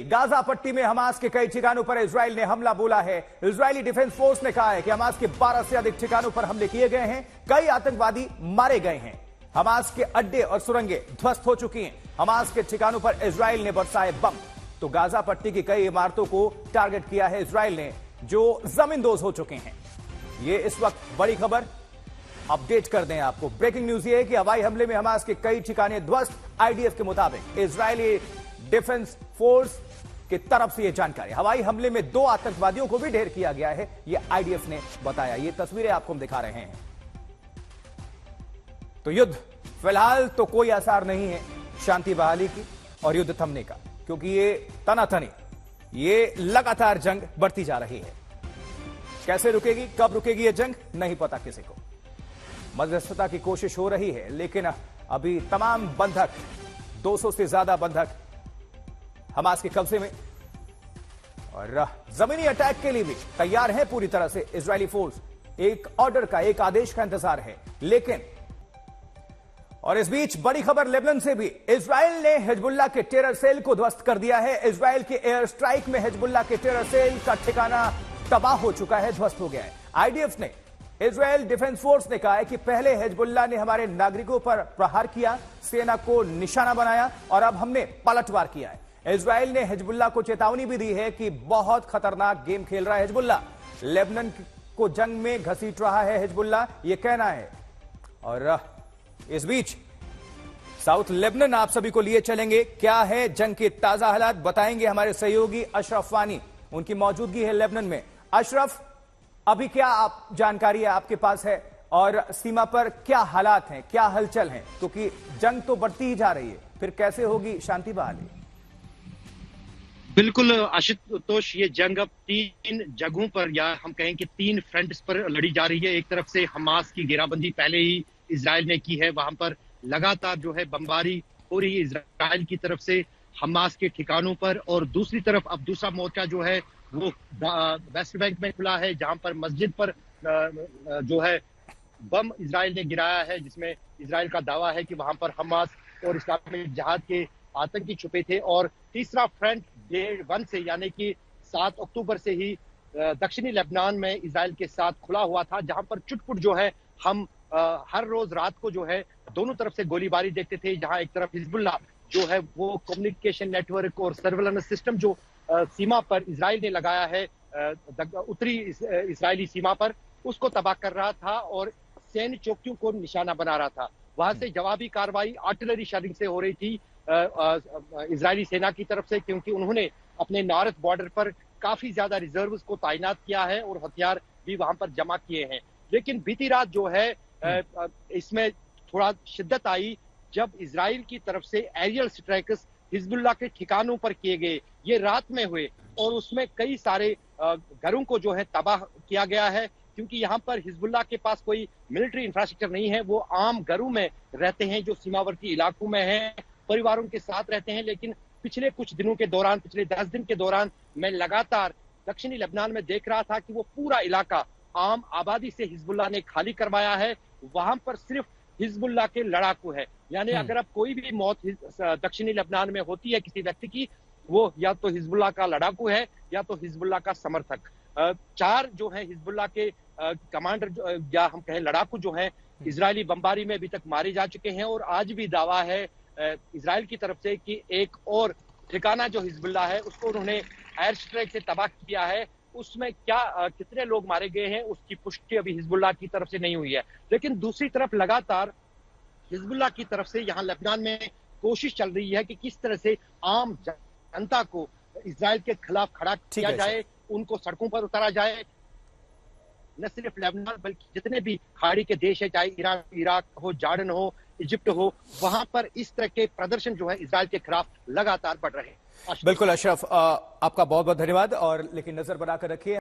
Gaza पट्टी में Hamas के कई ठिकानों पर इजराइल ने हमला बोला है। इजरायली डिफेंस फोर्स ने कहा है कि हमास के 12 से अधिक ठिकानों पर हमले किए गए हैं, कई आतंकवादी मारे गए हैं। हमास के अड्डे और सुरंगें ध्वस्त हो चुकी हैं। हमास के ठिकानों पर इजराइल ने बरसाए बम। तो गाजा पट्टी की कई इमारतों को टारगेट किया है इजराइल ने, जो जमींदोज हो चुके हैं। ये इस वक्त बड़ी खबर अपडेट कर दें आपको। ब्रेकिंग न्यूज ये है कि हवाई हमले में हमास के कई ठिकाने ध्वस्त। आईडीएफ के मुताबिक इजरायली डिफेंस फोर्स की तरफ से यह जानकारी, हवाई हमले में 2 आतंकवादियों को भी ढेर किया गया है, यह आईडीएफ ने बताया। ये तस्वीरें आपको हम दिखा रहे हैं। तो युद्ध फिलहाल तो कोई आसार नहीं है शांति बहाली की और युद्ध थमने का, क्योंकि ये तनातनी, ये लगातार जंग बढ़ती जा रही है। कैसे रुकेगी, कब रुकेगी ये जंग, नहीं पता किसी को। मध्यस्थता की कोशिश हो रही है, लेकिन अभी तमाम बंधक, 200 से ज्यादा बंधक हमास के कब्जे में, और जमीनी अटैक के लिए भी तैयार है पूरी तरह से इजरायली फोर्स। एक ऑर्डर का, एक आदेश का इंतजार है। लेकिन और इस बीच बड़ी खबर लेबनान से भी, इजराइल ने हिजबुल्लाह के टेरर सेल को ध्वस्त कर दिया है। इजराइल के एयर स्ट्राइक में हिजबुल्लाह के टेरर सेल का ठिकाना तबाह हो चुका है, ध्वस्त हो गया है। आईडीएफ ने, इजराइल डिफेंस फोर्स ने कहा है कि पहले हिजबुल्लाह ने हमारे नागरिकों पर प्रहार किया, सेना को निशाना बनाया, और अब हमने पलटवार किया है। इजराइल ने हिजबुल्लाह को चेतावनी भी दी है कि बहुत खतरनाक गेम खेल रहा है हिजबुल्लाह, लेबनान को जंग में घसीट रहा है हिजबुल्लाह, यह कहना है। और इस बीच साउथ लेबनान आप सभी को लिए चलेंगे। क्या है जंग के ताजा हालात, बताएंगे हमारे सहयोगी अशरफ वानी, उनकी मौजूदगी है लेबनान में। अशरफ, अभी क्या आप जानकारी है आपके पास है, और सीमा पर क्या हालात हैं, क्या हलचल हैं, क्योंकि जंग तो बढ़ती ही जा रही है, फिर कैसे होगी शांति बहाली? बिल्कुल आशुतोष, ये जंग अब 3 जगहों पर, या हम कहें कि 3 फ्रंट्स पर लड़ी जा रही है। एक तरफ से हमास की घेराबंदी पहले ही इजराइल ने की है, वहां पर लगातार जो है बमबारी हो रही है इजराइल की तरफ से हमास के ठिकानों पर। और दूसरी तरफ अब दूसरा मोर्चा जो है वो वेस्ट बैंक में खुला है, जहां पर मस्जिद पर जो है बम इजराइल ने गिराया है, जिसमें इजराइल का दावा है कि वहां पर हमास और इस्लामिक जिहाद के आतंकी छुपे थे। और तीसरा फ्रंट डे 1 से, यानी कि 7 अक्टूबर से ही दक्षिणी लेबनान में इजराइल के साथ खुला हुआ था, जहां पर चुटपुट जो है हम हर रोज रात को जो है दोनों तरफ से गोलीबारी देखते थे। जहां एक तरफ हिजबुल्लाह जो है वो कम्युनिकेशन नेटवर्क और सर्वेलेंस सिस्टम जो सीमा पर इजराइल ने लगाया है, उत्तरी इजरायली सीमा पर, उसको तबाह कर रहा था और सैन्य चौकियों को निशाना बना रहा था। वहां से जवाबी कार्रवाई आर्टिलरी शेलिंग से हो रही थी इजरायली सेना की तरफ से, क्योंकि उन्होंने अपने नॉर्थ बॉर्डर पर काफी ज्यादा रिजर्व्स को तैनात किया है और हथियार भी वहां पर जमा किए हैं। लेकिन बीती रात जो है इसमें थोड़ा शिद्दत आई, जब इजराइल की तरफ से एरियल स्ट्राइक्स हिजबुल्लाह के ठिकानों पर किए गए। ये रात में हुए और उसमें कई सारे घरों को जो है तबाह किया गया है, क्योंकि यहाँ पर हिजबुल्लाह के पास कोई मिलिट्री इंफ्रास्ट्रक्चर नहीं है। वो आम घरों में रहते हैं जो सीमावर्ती इलाकों में हैं, परिवारों के साथ रहते हैं। लेकिन पिछले कुछ दिनों के दौरान, पिछले 10 दिन के दौरान मैं लगातार दक्षिणी लेबनान में देख रहा था कि वो पूरा इलाका आम आबादी से हिजबुल्लाह ने खाली करवाया है। वहां पर सिर्फ हिजबुल्लाह के लड़ाकू है, यानी अगर अब कोई भी मौत दक्षिणी लेबनान में होती है किसी व्यक्ति की, वो या तो हिजबुल्लाह का लड़ाकू है या तो हिजबुल्लाह का समर्थक। 4 जो है हिजबुल्लाह के कमांडर या हम कहें लड़ाकू जो है इजरायली बमबारी में अभी तक मारे जा चुके हैं। और आज भी दावा है इजराइल की तरफ से कि एक और ठिकाना जो हिजबुल्लाह है उसको उन्होंने एयर स्ट्राइक से तबाह किया है। उसमें क्या कितने लोग मारे गए हैं उसकी पुष्टि अभी हिजबुल्लाह की तरफ से नहीं हुई है। लेकिन दूसरी तरफ लगातार हिजबुल्लाह की तरफ से यहाँ लेबनान में कोशिश चल रही है कि किस तरह से आम जनता को इजराइल के खिलाफ खड़ा किया जाए, उनको सड़कों पर उतारा जाए। न सिर्फ लेबनान बल्कि जितने भी खाड़ी के देश है, चाहे ईरान, इराक हो, जॉर्डन हो, इजिप्ट हो, वहां पर इस तरह के प्रदर्शन जो है इजराइल के खिलाफ लगातार बढ़ रहे हैं। बिल्कुल अशरफ, आपका बहुत बहुत धन्यवाद। और लेकिन नजर बनाकर रखिए।